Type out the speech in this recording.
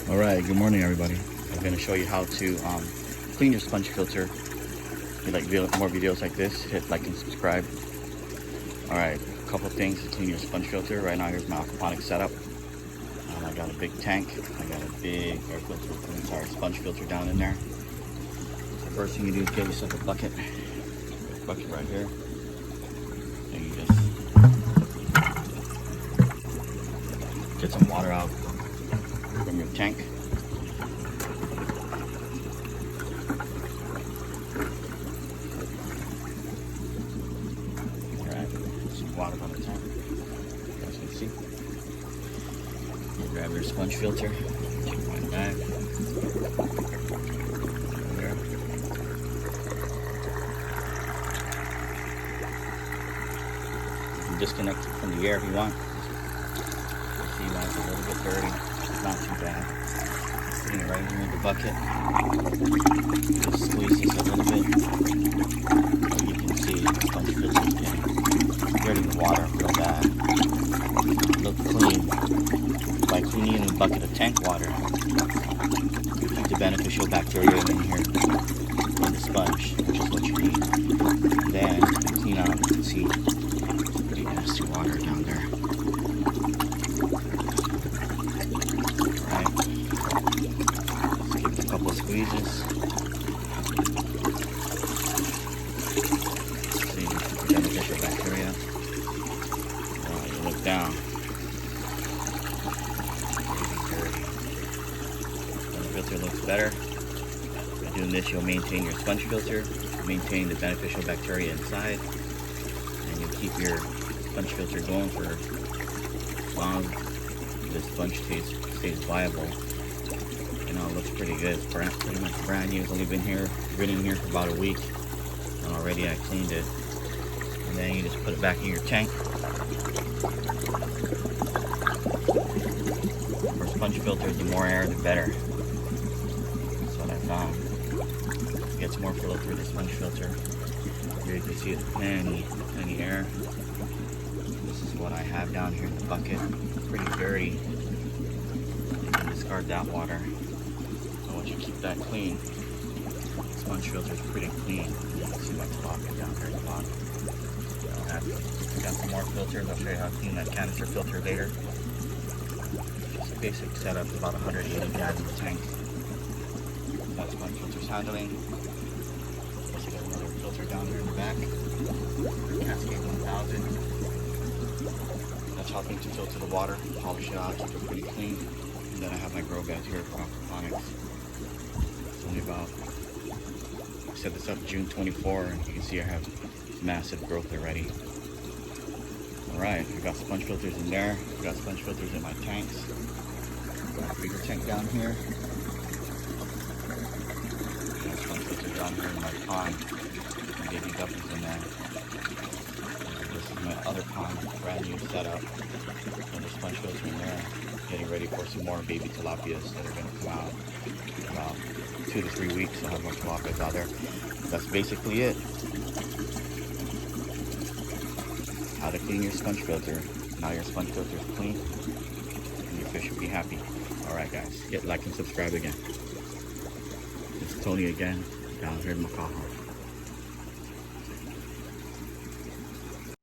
All right, good morning, everybody. I'm going to show you how to clean your sponge filter. If you like more videos like this, hit like and subscribe. All right, a couple things to clean your sponge filter. Right now, here's my aquaponics setup. I got a big tank. I got a big sponge filter down in there. So first thing you do is get yourself a bucket right here. And you just get some water out from your tank. Alright, some water on the tank, as you can see. You grab your sponge filter, take it right back. There. You can disconnect it from the air if you want. You see mine's a little bit dirty, it's not too bad. Putting it right here in the bucket. Just squeeze this a little bit. You can see the sponge filter is getting the water real bad. Look clean. By cleaning in a bucket of tank water, you keep the beneficial bacteria in here in the sponge, which is what you need. Then you clean out. You can see some pretty nasty water down there. Couple of squeezes. See the beneficial bacteria. You look down. Pretty dirty. When the filter looks better, by doing this, you'll maintain your sponge filter, maintain the beneficial bacteria inside, and you'll keep your sponge filter going for as long as the sponge stays viable. You know, it looks pretty good. It's pretty much brand new. It's only been in here for about a week, and already I cleaned it. And then you just put it back in your tank. For sponge filters, the more air, the better. That's what I found. It gets more flow through the sponge filter. Here you can see it's plenty air. This is what I have down here in the bucket. Pretty dirty. You can discard that water. Once you keep that clean, the sponge filter is pretty clean. You can see my clogging down there at the bottom. I've got some more filters. I'll show you how to clean that canister filter later. Just a basic setup, about 180 gallons in the tank. That sponge filter's handling. Also got another filter down here in the back. Cascade 1000. That's helping to filter the water, polish it out, keep it pretty clean. And then I have my grow beds here for aquaponics. It's only about, I set this up June 24, and you can see I have massive growth already. Alright, I got sponge filters in there. I got sponge filters in my tanks. Got a bigger tank down here. Got sponge filters down here in my pond. Baby guppies in there. This is my other pond, brand new setup. And the sponge filter in there. Getting ready for some more baby tilapias that are going to come out in about 2 to 3 weeks. I'll have more tilapias out there. That's basically it. How to clean your sponge filter. Now your sponge filter is clean and your fish will be happy. Alright guys, hit like and subscribe again. This is Tony again, down here in Makaha.